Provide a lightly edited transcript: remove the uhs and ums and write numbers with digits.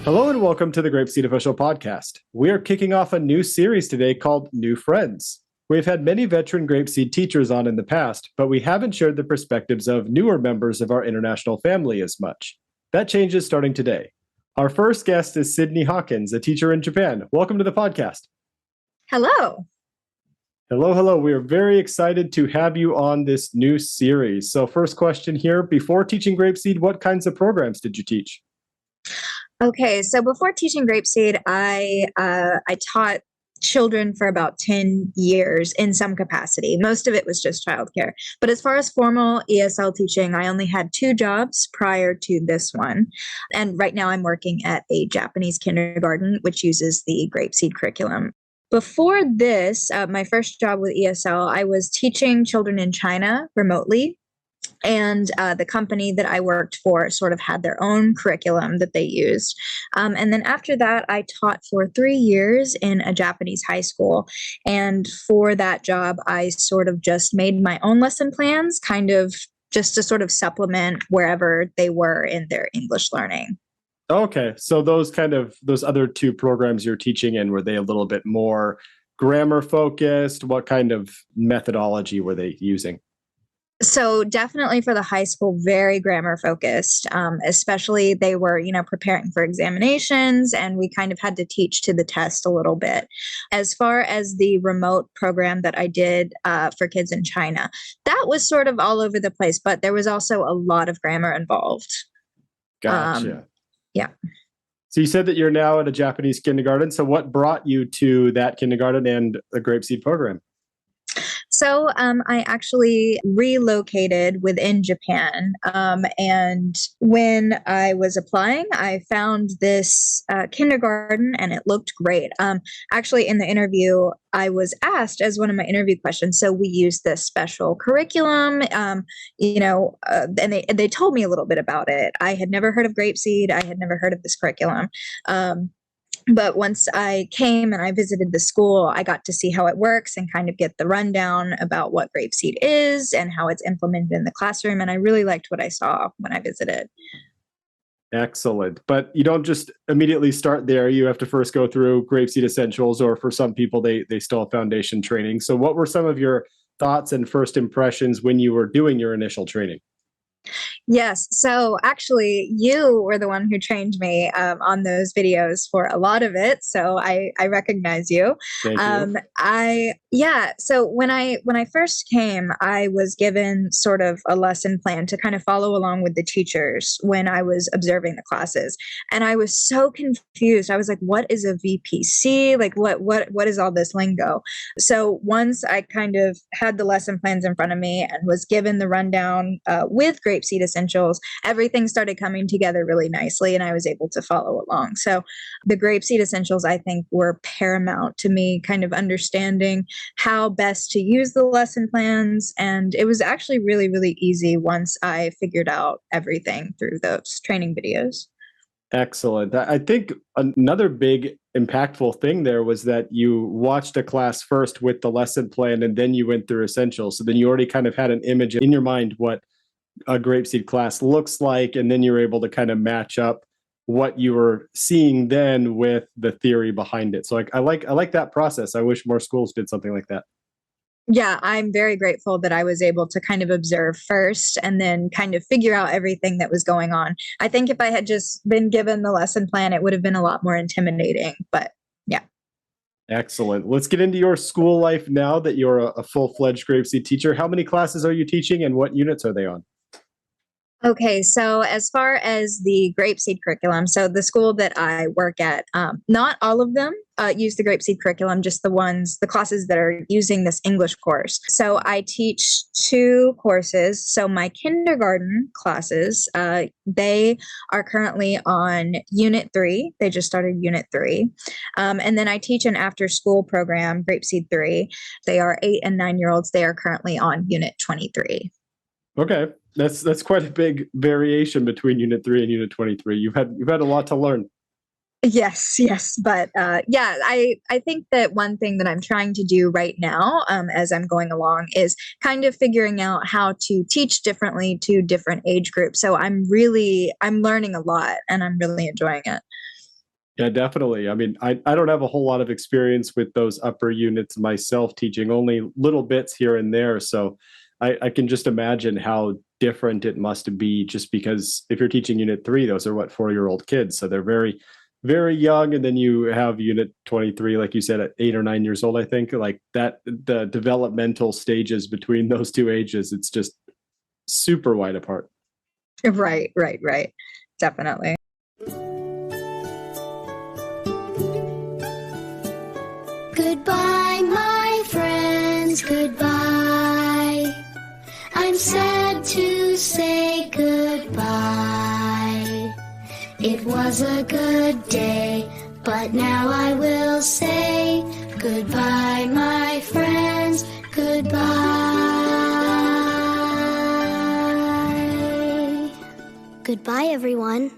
Hello and welcome to the GrapeSEED Official Podcast. We are kicking off a new series today called New Friends. We've had many veteran GrapeSEED teachers on in the past, but we haven't shared the perspectives of newer members of our international family as much. That changes starting today. Our first guest is Sydni Hawkins, a teacher in Japan. Welcome to the podcast. Hello. Hello. We are very excited to have you on this new series. So first question here, before teaching GrapeSEED, what kinds of programs did you teach? Okay, so before teaching GrapeSEED, I taught children for about 10 years in some capacity. Most of it was just childcare. But as far as formal ESL teaching, I only had 2 jobs prior to this one. And right now I'm working at a Japanese kindergarten, which uses the GrapeSEED curriculum. Before this, my first job with ESL, I was teaching children in China remotely. And the company that I worked for sort of had their own curriculum that they used. And then after that, I taught for 3 years in a Japanese high school. And for that job, I sort of just made my own lesson plans, kind of just to sort of supplement wherever they were in their English learning. Okay, so those other 2 programs you're teaching in, were they a little bit more grammar focused? What kind of methodology were they using? So definitely for the high school, very grammar focused, especially they were, preparing for examinations, and we kind of had to teach to the test a little bit. As far as the remote program that I did for kids in China, that was sort of all over the place, but there was also a lot of grammar involved. Gotcha. Yeah. So you said that you're now at a Japanese kindergarten. So what brought you to that kindergarten and the GrapeSEED program? So I actually relocated within Japan. And when I was applying, I found this kindergarten and it looked great. Actually, in the interview, I was asked as one of my interview questions. So we used this special curriculum, and they told me a little bit about it. I had never heard of GrapeSEED. I had never heard of this curriculum. But once I came and I visited the school, I got to see how it works and kind of get the rundown about what GrapeSEED is and how it's implemented in the classroom. And I really liked what I saw when I visited. Excellent. But you don't just immediately start there. You have to first go through GrapeSEED Essentials, or for some people, they still have foundation training. So what were some of your thoughts and first impressions when you were doing your initial training? Yes. So actually, you were the one who trained me on those videos for a lot of it. So I recognize you. Thank you. So when I first came, I was given sort of a lesson plan to kind of follow along with the teachers when I was observing the classes. And I was so confused. I was like, what is a VPC? Like what is all this lingo? So once I kind of had the lesson plans in front of me and was given the rundown with GrapeSEED Essentials, everything started coming together really nicely and I was able to follow along. So the GrapeSEED Essentials, I think, were paramount to me kind of understanding how best to use the lesson plans. And it was actually really, really easy once I figured out everything through those training videos. Excellent. I think another big impactful thing there was that you watched a class first with the lesson plan and then you went through Essentials. So then you already kind of had an image in your mind what a GrapeSEED class looks like, and then you're able to kind of match up what you were seeing then with the theory behind it. So I like that process. I wish more schools did something like that. Yeah, I'm very grateful that I was able to kind of observe first and then kind of figure out everything that was going on. I think if I had just been given the lesson plan, it would have been a lot more intimidating, but yeah. Excellent. Let's get into your school life now that you're a full-fledged GrapeSEED teacher. How many classes are you teaching and what units are they on? Okay, so as far as the GrapeSEED curriculum, so the school that I work at, not all of them use the GrapeSEED curriculum, just the classes that are using this English course. So I teach 2 courses. So my kindergarten classes, they are currently on Unit 3. They just started Unit 3. And then I teach an after-school program, GrapeSEED 3. They are 8 and 9-year-olds. They are currently on Unit 23. Okay. That's quite a big variation between Unit 3 and Unit 23. You've had a lot to learn. Yes. But I think that one thing that I'm trying to do right now as I'm going along is kind of figuring out how to teach differently to different age groups. So I'm learning a lot and I'm really enjoying it. Yeah, definitely. I mean, I don't have a whole lot of experience with those upper units myself, teaching only little bits here and there. So I can just imagine how different it must be, just because if you're teaching unit three, those are what, 4-year-old kids. So they're very, very young. And then you have unit 23, like you said, at 8 or 9 years old, I think. Like that, the developmental stages between those two ages, it's just super wide apart. Right, right, right. Definitely. Goodbye, my friends, goodbye. I'm sad to say goodbye. It was a good day, but now I will say goodbye, my friends, goodbye. Goodbye, everyone.